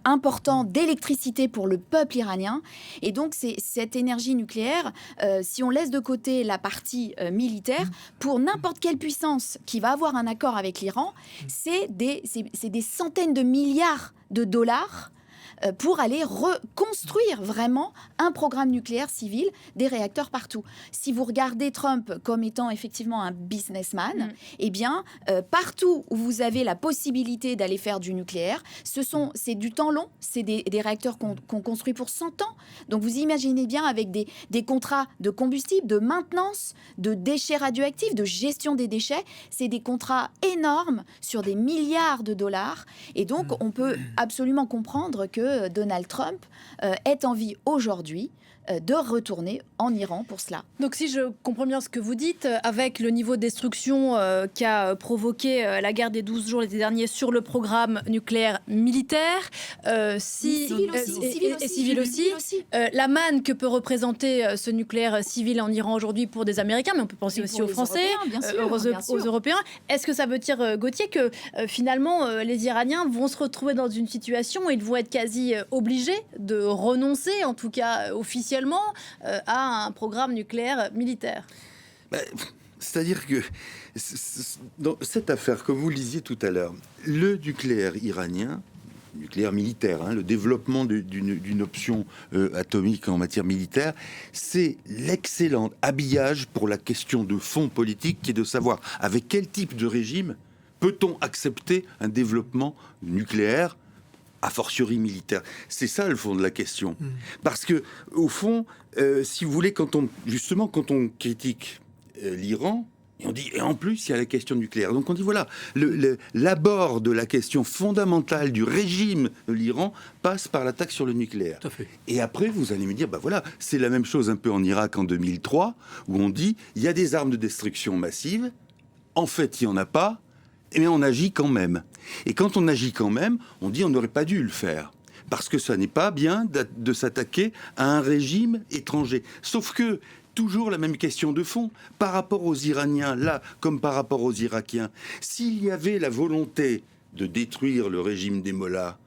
important d'électricité pour le peuple iranien. Et donc, c'est cette énergie nucléaire, si on laisse de côté la partie militaire, pour n'importe quelle puissance qui va avoir un accord avec l'Iran, c'est des centaines de milliards de dollars pour aller reconstruire vraiment un programme nucléaire civil, des réacteurs partout. Si vous regardez Trump comme étant effectivement un businessman, eh bien, partout où vous avez la possibilité d'aller faire du nucléaire, c'est du temps long, c'est des réacteurs qu'on construit pour 100 ans. Donc vous imaginez bien avec des contrats de combustible, de maintenance, de déchets radioactifs, de gestion des déchets, c'est des contrats énormes sur des milliards de dollars. Et donc, on peut absolument comprendre que Donald Trump ait envie aujourd'hui de retourner en Iran pour cela. Donc si je comprends bien ce que vous dites, avec le niveau de destruction qu'a provoqué la guerre des 12 jours l'été dernier sur le programme nucléaire militaire, civil aussi, la manne que peut représenter ce nucléaire civil en Iran aujourd'hui pour des Américains, mais on peut penser aussi aux Français, aux Européens. Est-ce que ça veut dire, Gauthier, que finalement les Iraniens vont se retrouver dans une situation où ils vont être quasi obligés de renoncer, en tout cas officiellement, à un programme nucléaire militaire? C'est-à-dire que dans cette affaire, comme vous le disiez tout à l'heure, le nucléaire iranien, nucléaire militaire, le développement d'une option atomique en matière militaire, c'est l'excellent habillage pour la question de fond politique qui est de savoir avec quel type de régime peut-on accepter un développement nucléaire a fortiori militaire. C'est ça le fond de la question. Parce que, au fond, si vous voulez, quand on critique l'Iran, et on dit, et en plus, il y a la question nucléaire. Donc on dit, voilà, l'abord de la question fondamentale du régime de l'Iran passe par l'attaque sur le nucléaire. Tout à fait. Et après, vous allez me dire, voilà, c'est la même chose un peu en Irak en 2003, où on dit, il y a des armes de destruction massive, en fait, il n'y en a pas, mais on agit quand même. Et quand on agit quand même, on dit on n'aurait pas dû le faire. Parce que ça n'est pas bien de s'attaquer à un régime étranger. Sauf que, toujours la même question de fond, par rapport aux Iraniens, là, comme par rapport aux Irakiens, s'il y avait la volonté de détruire le régime des Mollahs,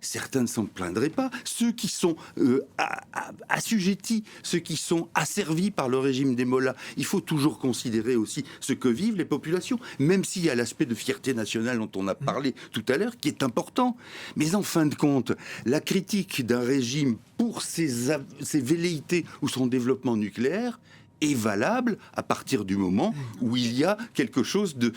certains ne s'en plaindraient pas. Ceux qui sont assujettis, ceux qui sont asservis par le régime des mollahs, il faut toujours considérer aussi ce que vivent les populations, même s'il y a l'aspect de fierté nationale dont on a parlé tout à l'heure, qui est important. Mais en fin de compte, la critique d'un régime pour ses velléités ou son développement nucléaire est valable à partir du moment où il y a quelque chose de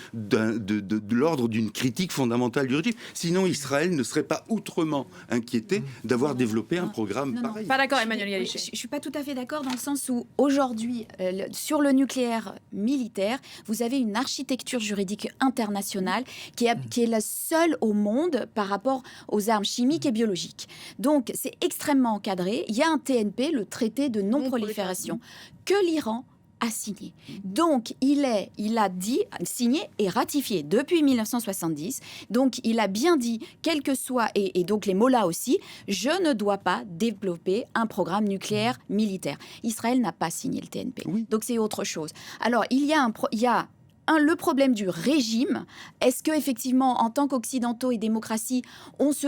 l'ordre d'une critique fondamentale du régime. Sinon, Israël ne serait pas outrement inquiété d'avoir développé un programme pareil. Pas d'accord, Emmanuel Galichet. Je ne suis pas tout à fait d'accord dans le sens où, aujourd'hui, sur le nucléaire militaire, vous avez une architecture juridique internationale qui est la seule au monde par rapport aux armes chimiques et biologiques. Donc, c'est extrêmement encadré. Il y a un TNP, le traité de non-prolifération, que l'Iran a signé. Donc, il a dit, signé et ratifié depuis 1970. Donc, il a bien dit, quel que soit, et donc les mollahs aussi, je ne dois pas développer un programme nucléaire militaire. Israël n'a pas signé le TNP. Oui. Donc, c'est autre chose. Alors, il y a le problème du régime. Est-ce qu'effectivement, en tant qu'occidentaux et démocratie, on se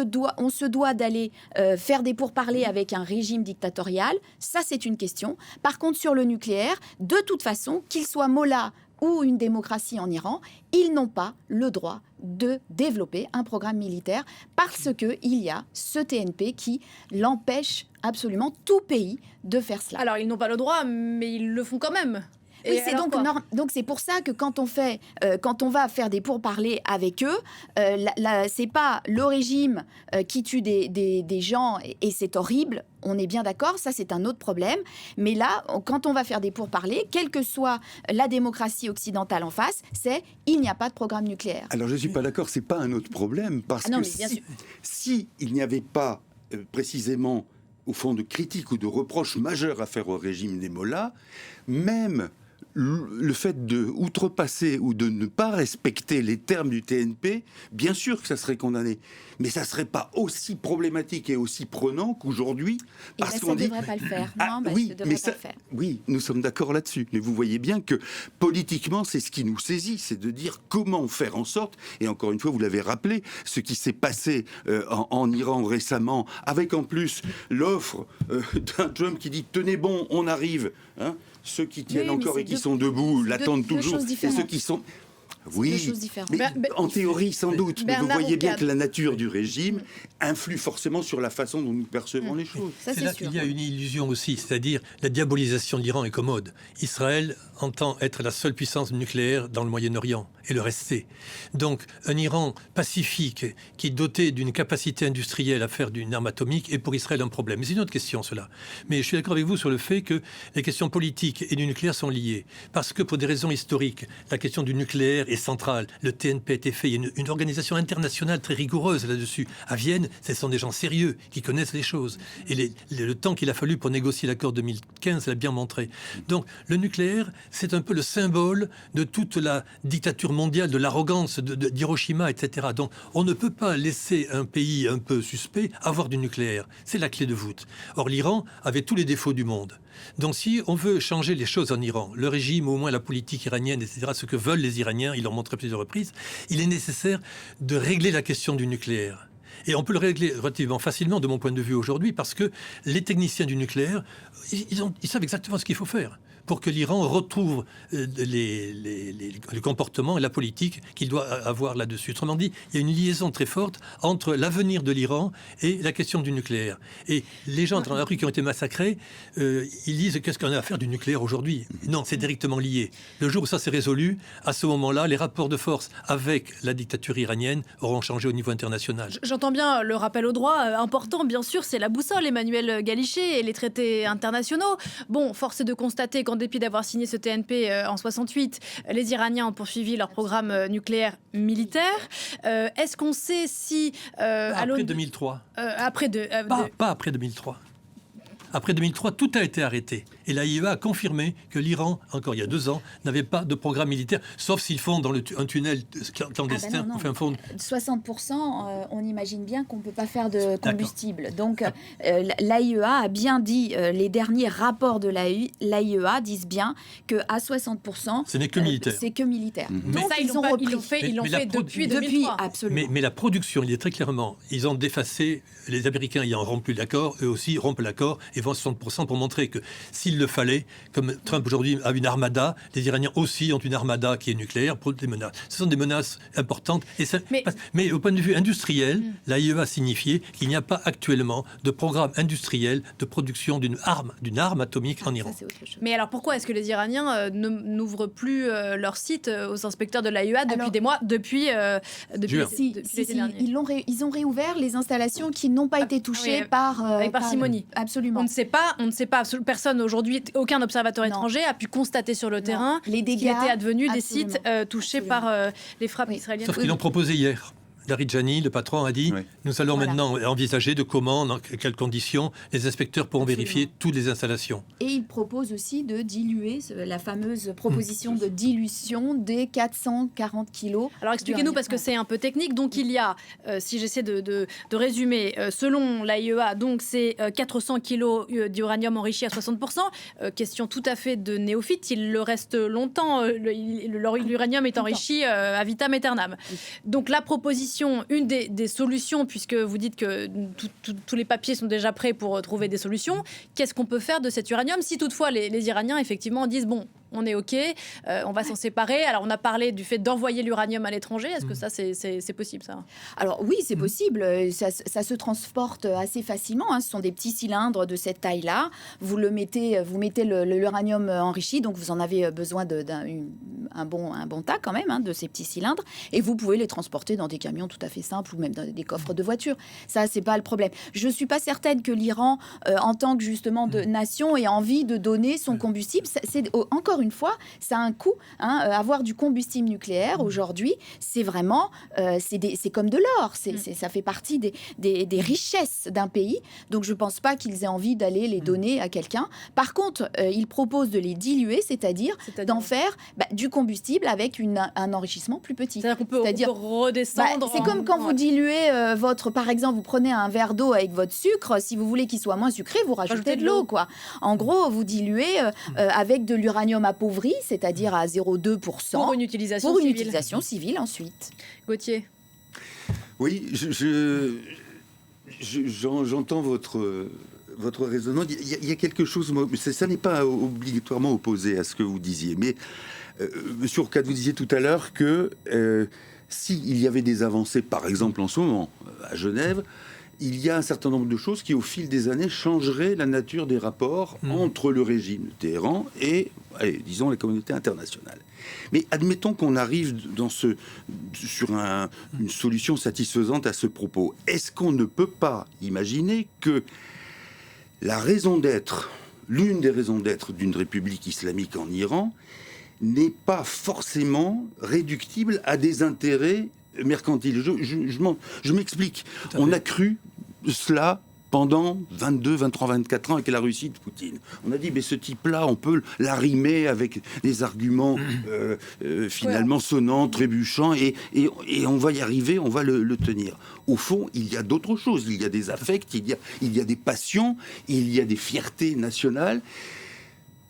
doit d'aller faire des pourparlers avec un régime dictatorial? Ça, c'est une question. Par contre, sur le nucléaire, de toute façon, qu'il soit mollah ou une démocratie en Iran, ils n'ont pas le droit de développer un programme militaire parce qu'il y a ce TNP qui l'empêche absolument tout pays de faire cela. Alors, ils n'ont pas le droit, mais ils le font quand même. Oui, c'est donc c'est pour ça que quand on va faire des pourparlers avec eux, c'est pas le régime qui tue des gens et c'est horrible. On est bien d'accord, ça c'est un autre problème. Mais là, quand on va faire des pourparlers, quelle que soit la démocratie occidentale en face, il n'y a pas de programme nucléaire. Alors je suis pas d'accord, c'est pas un autre problème parce que si il n'y avait pas précisément au fond de critiques ou de reproches majeurs à faire au régime des mollahs, même le fait de outrepasser ou de ne pas respecter les termes du TNP, bien sûr que ça serait condamné. Mais ça ne serait pas aussi problématique et aussi prenant qu'aujourd'hui. Parce qu'on dit... Ça ne devrait pas le faire. Oui, nous sommes d'accord là-dessus. Mais vous voyez bien que politiquement, c'est ce qui nous saisit, c'est de dire comment faire en sorte, et encore une fois, vous l'avez rappelé, ce qui s'est passé en Iran récemment, avec en plus l'offre d'un Trump qui dit « tenez bon, on arrive hein ». Ceux qui tiennent encore et qui sont debout l'attendent toujours. Et ceux qui sont... Oui, mais en théorie sans doute. Mais vous voyez bien que la nature du régime influe forcément sur la façon dont nous percevons les choses. C'est là qu'il y a une illusion aussi, c'est-à-dire la diabolisation de l'Iran est commode. Israël entend être la seule puissance nucléaire dans le Moyen-Orient et le rester. Donc un Iran pacifique qui est doté d'une capacité industrielle à faire d'une arme atomique est pour Israël un problème. Mais c'est une autre question cela. Mais je suis d'accord avec vous sur le fait que les questions politiques et du nucléaire sont liées. Parce que pour des raisons historiques, la question du nucléaire est centrale. Le TNP a été fait. Il y a une organisation internationale très rigoureuse là-dessus. À Vienne, ce sont des gens sérieux qui connaissent les choses. Et le temps qu'il a fallu pour négocier l'accord 2015 l'a bien montré. Donc le nucléaire, c'est un peu le symbole de toute la dictature mondiale, de l'arrogance d'Hiroshima, etc. Donc on ne peut pas laisser un pays un peu suspect avoir du nucléaire. C'est la clé de voûte. Or l'Iran avait tous les défauts du monde. Donc si on veut changer les choses en Iran, le régime, au moins la politique iranienne, etc., ce que veulent les Iraniens, ils l'ont montré plusieurs reprises, il est nécessaire de régler la question du nucléaire. Et on peut le régler relativement facilement de mon point de vue aujourd'hui parce que les techniciens du nucléaire, ils savent exactement ce qu'il faut faire pour que l'Iran retrouve les comportements et la politique qu'il doit avoir là-dessus. Autrement dit, il y a une liaison très forte entre l'avenir de l'Iran et la question du nucléaire. Et les gens dans la rue qui ont été massacrés, ils disent qu'est-ce qu'on a à faire du nucléaire aujourd'hui? Non, c'est directement lié. Le jour où ça s'est résolu, à ce moment-là, les rapports de force avec la dictature iranienne auront changé au niveau international. J'entends bien le rappel au droit. Important, bien sûr, c'est la boussole, Emmanuel Galichet, et les traités internationaux. Bon, force est de constater qu'en dépit d'avoir signé ce TNP en 68, les Iraniens ont poursuivi leur programme nucléaire militaire. Est-ce qu'on sait si... après 2003. Pas après 2003. Après 2003, tout a été arrêté. Et l'AIEA a confirmé que l'Iran, encore il y a 2 ans, n'avait pas de programme militaire, sauf s'ils font dans un tunnel clandestin, non. au fin fond. 60%, on imagine bien qu'on ne peut pas faire de combustible. Donc l'AIEA a bien dit, les derniers rapports de l'AIEA disent bien qu'à 60%, ce n'est que militaire. C'est que militaire. Mais ça, ils l'ont fait depuis 2003. Absolument. Mais la production, il est très clairement, ils ont défacé, les Américains ayant rompu l'accord, eux aussi rompent l'accord et vont à 60% pour montrer que s'il le fallait, comme Trump aujourd'hui a une armada, les Iraniens aussi ont une armada qui est nucléaire pour des menaces. Ce sont des menaces importantes. Et ça, mais au point de vue industriel, l'AIEA a signifié qu'il n'y a pas actuellement de programme industriel de production d'une arme atomique en Iran. Ça, c'est autre chose. Mais alors pourquoi est-ce que les Iraniens n'ouvrent plus leur site aux inspecteurs de l'AIEA depuis des mois, depuis l'été dernier? Ils ont réouvert les installations qui n'ont pas été touchées par parcimonie. Absolument. On ne sait pas, personne aujourd'hui, aucun observateur étranger a pu constater sur le terrain les dégâts qui étaient advenus des absolument. sites touchés par les frappes israéliennes. Sauf qu'ils l'ont proposé hier. Larijani, le patron, a dit nous allons maintenant envisager de comment, dans quelles conditions, les inspecteurs pourront vérifier toutes les installations. Et il propose aussi de diluer, la fameuse proposition de dilution des 440 kilos. Alors expliquez-nous, parce que c'est un peu technique. Donc il y a, si j'essaie de résumer, selon l'AIEA, donc c'est 400 kilos d'uranium enrichi à 60%. Question tout à fait de néophyte, il le reste longtemps. L'uranium est enrichi à vitam aeternam. Donc la proposition, une des solutions, puisque vous dites que tous les papiers sont déjà prêts pour trouver des solutions, qu'est-ce qu'on peut faire de cet uranium si toutefois les Iraniens effectivement disent bon, on est OK, on va s'en séparer. Alors on a parlé du fait d'envoyer l'uranium à l'étranger, est-ce que ça c'est possible ça? Alors oui, c'est possible, ça se transporte assez facilement, hein. Ce sont des petits cylindres de cette taille-là, vous mettez l'uranium enrichi, donc vous en avez besoin d'un bon tas quand même, hein, de ces petits cylindres, et vous pouvez les transporter dans des camions tout à fait simples ou même dans des coffres de voitures. Ça, c'est pas le problème. Je suis pas certaine que l'Iran, en tant que justement de nation, ait envie de donner son combustible. Encore une fois, ça a un coût. Hein, avoir du combustible nucléaire aujourd'hui, c'est vraiment, c'est comme de l'or. Ça fait partie des richesses d'un pays. Donc, je pense pas qu'ils aient envie d'aller les donner à quelqu'un. Par contre, ils proposent de les diluer, c'est-à-dire d'en faire du combustible avec un enrichissement plus petit. C'est-à-dire qu'on peut redescendre. C'est comme quand vous diluez par exemple, vous prenez un verre d'eau avec votre sucre. Si vous voulez qu'il soit moins sucré, vous rajoutez de l'eau, quoi. En gros, vous diluez avec de l'uranium appauvri, c'est-à-dire à 0,2%. Pour une utilisation civile ensuite. Gauthier. Oui, j'entends votre raisonnement. Il y a quelque chose, ça n'est pas obligatoirement opposé à ce que vous disiez, mais Monsieur Ourcade, vous disiez tout à l'heure que s'il y avait des avancées, par exemple en ce moment, à Genève, il y a un certain nombre de choses qui, au fil des années, changeraient la nature des rapports entre le régime de Téhéran et, disons, la communauté internationale. Mais admettons qu'on arrive sur une solution satisfaisante à ce propos. Est-ce qu'on ne peut pas imaginer que l'une des raisons d'être d'une république islamique en Iran n'est pas forcément réductible à des intérêts mercantiles? Je m'explique. On a cru cela pendant 22, 23, 24 ans avec la Russie de Poutine. On a dit, mais ce type-là, on peut l'arrimer avec des arguments finalement sonnants, trébuchants, et on va y arriver, on va le tenir. Au fond, il y a d'autres choses. Il y a des affects, il y a des passions, il y a des fiertés nationales.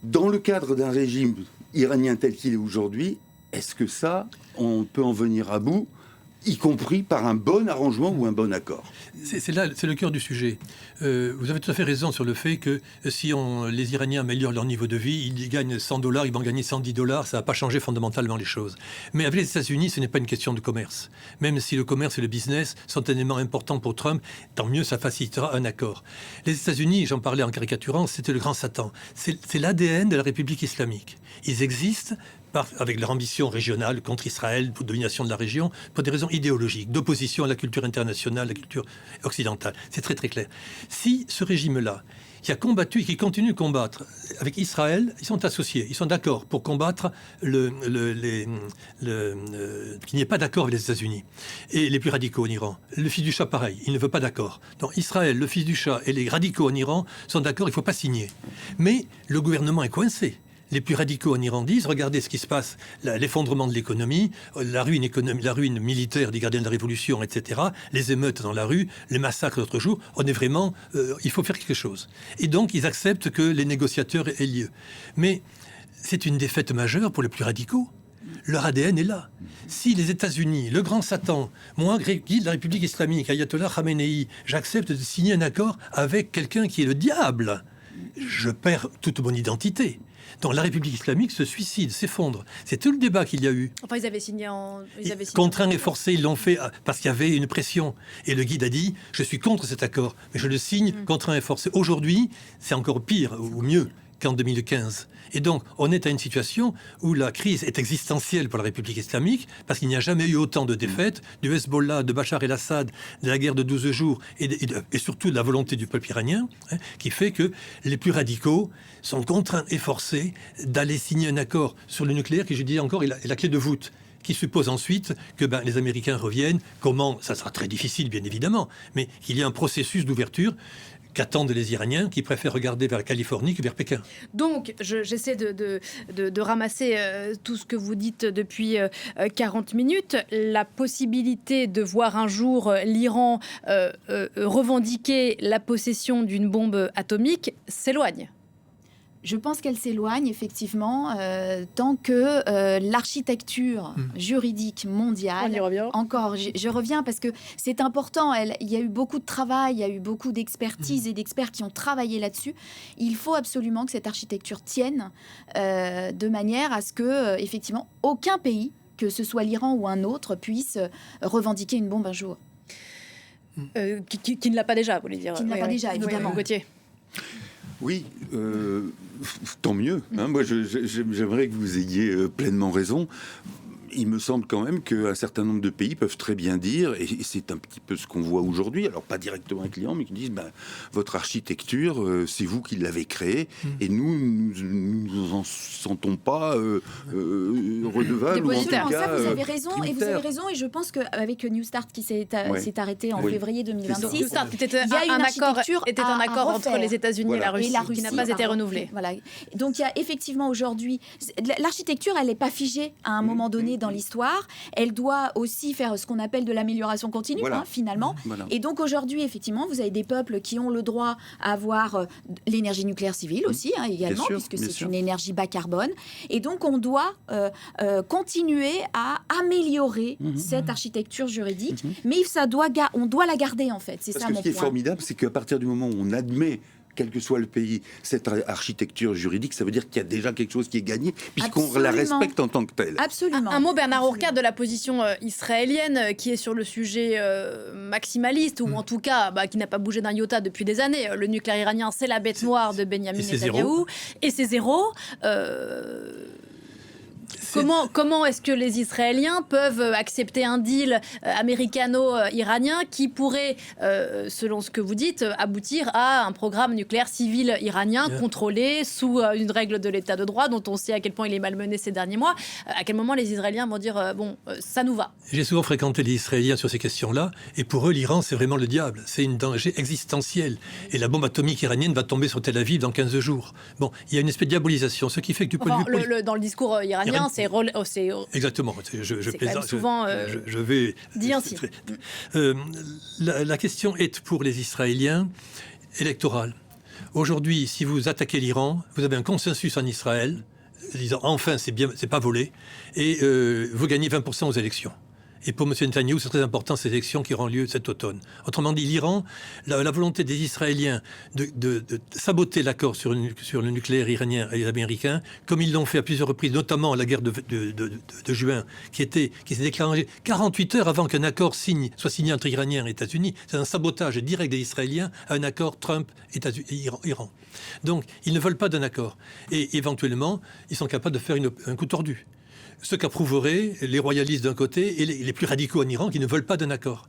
Dans le cadre d'un régime iranien tel qu'il est aujourd'hui, est-ce que ça, on peut en venir à bout, y compris par un bon arrangement ou un bon accord? C'est le cœur du sujet. Vous avez tout à fait raison sur le fait que si les Iraniens améliorent leur niveau de vie, ils gagnent $100, ils vont gagner $110, ça ne va pas changer fondamentalement les choses. Mais avec les États-Unis, ce n'est pas une question de commerce. Même si le commerce et le business sont un élément important pour Trump, tant mieux, ça facilitera un accord. Les États-Unis, j'en parlais en caricaturant, c'était le grand Satan. C'est l'ADN de la République islamique. Ils existent avec leur ambition régionale contre Israël, pour domination de la région, pour des raisons idéologiques, d'opposition à la culture internationale, la culture occidentale. C'est très très clair. Si ce régime-là, qui a combattu et qui continue de combattre avec Israël, ils sont associés, ils sont d'accord pour combattre qu'il n'y ait pas d'accord avec les États-Unis et les plus radicaux en Iran. Le fils du Shah, pareil, il ne veut pas d'accord. Donc Israël, le fils du Shah et les radicaux en Iran sont d'accord, il ne faut pas signer. Mais le gouvernement est coincé. Les plus radicaux en Iran disent, regardez ce qui se passe, l'effondrement de l'économie, la ruine militaire des gardiens de la Révolution, etc., les émeutes dans la rue, les massacres l'autre jour, on est vraiment, il faut faire quelque chose. Et donc, ils acceptent que les négociateurs aient lieu. Mais c'est une défaite majeure pour les plus radicaux. Leur ADN est là. Si les États-Unis, le grand Satan, moi, guide de la République islamique, Ayatollah Khamenei, j'accepte de signer un accord avec quelqu'un qui est le diable, je perds toute mon identité. Donc la République islamique se suicide, s'effondre. C'est tout le débat qu'il y a eu. Enfin, ils avaient signé en... Contraints et forcés, ils l'ont fait parce qu'il y avait une pression. Et le guide a dit, je suis contre cet accord, mais je le signe contraint et forcé. Aujourd'hui, c'est encore pire ou mieux qu'en 2015. Et donc, on est à une situation où la crise est existentielle pour la République islamique, parce qu'il n'y a jamais eu autant de défaites, du Hezbollah, de Bachar el-Assad, de la guerre de 12 jours, et surtout de la volonté du peuple iranien, qui fait que les plus radicaux sont contraints et forcés d'aller signer un accord sur le nucléaire, qui, je dis encore, est la clé de voûte, qui suppose ensuite que les Américains reviennent. Comment? Ça sera très difficile, bien évidemment, mais qu'il y ait un processus d'ouverture qu'attendent les Iraniens, qui préfèrent regarder vers la Californie que vers Pékin. Donc, j'essaie de ramasser tout ce que vous dites depuis 40 minutes. La possibilité de voir un jour l'Iran revendiquer la possession d'une bombe atomique s'éloigne. Je pense qu'elle s'éloigne effectivement tant que l'architecture juridique mondiale. On y revient. Encore, je reviens parce que c'est important. Il y a eu beaucoup de travail, il y a eu beaucoup d'expertise et d'experts qui ont travaillé là-dessus. Il faut absolument que cette architecture tienne de manière à ce que effectivement aucun pays, que ce soit l'Iran ou un autre, puisse revendiquer une bombe un jour. Qui ne l'a pas déjà, vous voulez dire. Qui ne l'a pas déjà, évidemment. Gauthier. Oui, tant mieux. Moi, j'aimerais que vous ayez pleinement raison. Il me semble quand même qu'un certain nombre de pays peuvent très bien dire, et c'est un petit peu ce qu'on voit aujourd'hui, alors pas directement avec l'Iran, mais qui disent votre architecture, c'est vous qui l'avez créée, et nous nous en sentons pas redevables. Absolument, ça vous avez raison, et vous avez raison, et je pense qu'avec New Start qui s'est arrêté en février 2026, New Start était il y a un accord entre les États-Unis et la Russie qui n'a pas été renouvelé. Voilà. Donc il y a effectivement aujourd'hui, l'architecture, elle n'est pas figée à un moment donné dans l'histoire, elle doit aussi faire ce qu'on appelle de l'amélioration continue, finalement. Voilà. Et donc aujourd'hui, effectivement, vous avez des peuples qui ont le droit à avoir l'énergie nucléaire civile aussi, également, puisque c'est une énergie bas carbone. Et donc on doit continuer à améliorer cette architecture juridique, mais on doit la garder en fait. C'est ça mon point. Ce qui est formidable, c'est qu'à partir du moment où on admet, quel que soit le pays, cette architecture juridique, ça veut dire qu'il y a déjà quelque chose qui est gagné, puisqu'on la respecte en tant que telle. Absolument. Un mot, Bernard Ourcade, de la position israélienne, qui est sur le sujet maximaliste, ou en tout cas, qui n'a pas bougé d'un iota depuis des années. Le nucléaire iranien, c'est la bête noire de Benyamin Netanyahou, et c'est zéro. Comment est-ce que les Israéliens peuvent accepter un deal américano-iranien qui pourrait, selon ce que vous dites, aboutir à un programme nucléaire civil iranien contrôlé sous une règle de l'état de droit dont on sait à quel point il est malmené ces derniers mois? À quel moment les Israéliens vont dire ça nous va? J'ai souvent fréquenté les Israéliens sur ces questions-là, et pour eux, l'Iran, c'est vraiment le diable. C'est un danger existentiel. Et la bombe atomique iranienne va tomber sur Tel Aviv dans 15 jours. Bon, il y a une espèce de diabolisation, ce qui fait que du point de vue dans le discours iranien, c'est exactement. Je plaisante. Souvent je vais dit ainsi. La question est pour les Israéliens électorale. Aujourd'hui, si vous attaquez l'Iran, vous avez un consensus en Israël disant enfin c'est bien, c'est pas volé, et vous gagnez 20% aux élections. Et pour M. Netanyahou, c'est très important, ces élections qui auront lieu cet automne. Autrement dit, l'Iran, la volonté des Israéliens de saboter l'accord sur le nucléaire iranien et les Américains, comme ils l'ont fait à plusieurs reprises, notamment à la guerre de juin, qui s'est déclarée 48 heures avant qu'un accord soit signé entre Iraniens et États-Unis. C'est un sabotage direct des Israéliens à un accord Trump-Iran. Donc, ils ne veulent pas d'un accord. Et éventuellement, ils sont capables de faire un coup tordu. ce qu'approuveraient les royalistes d'un côté et les plus radicaux en Iran qui ne veulent pas d'un accord.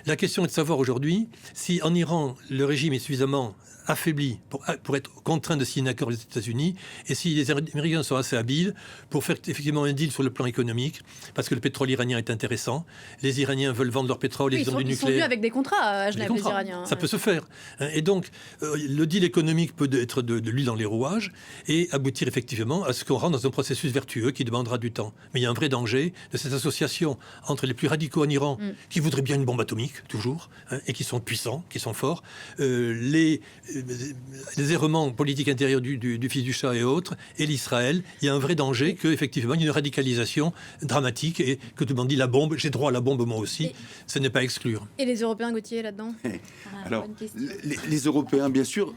La question est de savoir aujourd'hui si en Iran, le régime est suffisamment affaibli pour être contraint de signer un accord avec les États-Unis, et si les Américains sont assez habiles pour faire effectivement un deal sur le plan économique, parce que le pétrole iranien est intéressant, les Iraniens veulent vendre leur pétrole, Oui, ils ont du ils sont venus nucléaire. avec des contrats à Genève, les Contrats. Iraniens. Ça peut se faire. Et donc, le deal économique peut être de l'huile dans les rouages et aboutir effectivement à ce qu'on rentre dans un processus vertueux qui demandera du temps. Mais il y a un vrai danger de cette association entre les plus radicaux en Iran, qui voudraient bien une bombe atomique, toujours, et qui sont puissants, qui sont forts, les errements politiques intérieurs du fils du chat et autres, et l'Israël. Il y a un vrai danger qu'effectivement, il y ait une radicalisation dramatique et que tout le monde dit la bombe, j'ai droit à la bombe moi aussi. Ce n'est pas à exclure. Et les Européens, Gauthier, là-dedans? Alors, les Européens, bien sûr,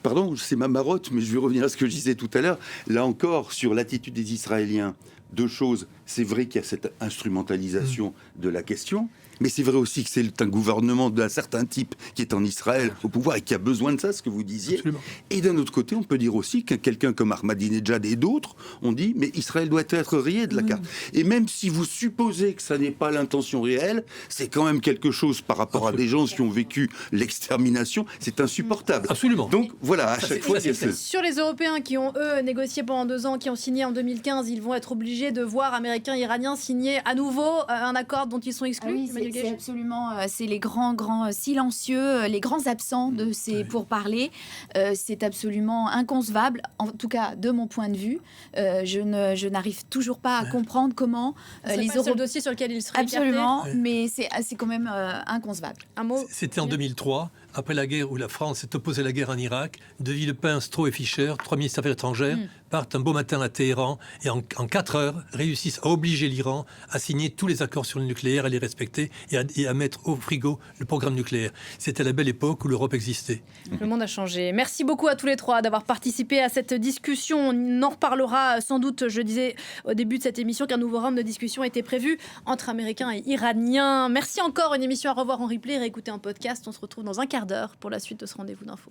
pardon, c'est ma marotte, mais je vais revenir à ce que je disais tout à l'heure. Là encore, sur l'attitude des Israéliens, deux choses. C'est vrai qu'il y a cette instrumentalisation de la question, mais c'est vrai aussi que c'est un gouvernement d'un certain type qui est en Israël au pouvoir et qui a besoin de ça, ce que vous disiez. Absolument. Et d'un autre côté, on peut dire aussi que quelqu'un comme Ahmadinejad et d'autres ont dit mais Israël doit être rayé de la carte. Et même si vous supposez que ça n'est pas l'intention réelle, c'est quand même quelque chose par rapport à des gens qui ont vécu l'extermination, c'est insupportable. Absolument. Donc voilà, à chaque fois, il y a ce... Sur les Européens qui ont, eux, négocié pendant 2 ans, qui ont signé en 2015, ils vont être obligés de voir Américains et Iraniens signer à nouveau un accord dont ils sont exclus. Oui, c'est absolument, c'est les grands silencieux, les grands absents de ces pourparlers. C'est absolument inconcevable, en tout cas de mon point de vue. Je n'arrive toujours pas à comprendre comment les Européens... C'est le dossier sur lequel ils seraient absolument, mais c'est quand même inconcevable. Un mot. C'était en 2003, après la guerre où la France s'est opposée à la guerre en Irak. De Villepin, Stroh et Fischer, 3 ministres des Affaires étrangères, partent un beau matin à Téhéran et en 4 heures réussissent à obliger l'Iran à signer tous les accords sur le nucléaire, à les respecter et à mettre au frigo le programme nucléaire. C'était la belle époque où l'Europe existait. Le monde a changé. Merci beaucoup à tous les trois d'avoir participé à cette discussion. On en reparlera sans doute. Je disais au début de cette émission qu'un nouveau round de discussion était prévu entre Américains et Iraniens. Merci encore. Une émission à revoir en replay, réécouter en podcast. On se retrouve dans un quart d'heure pour la suite de ce rendez-vous d'info.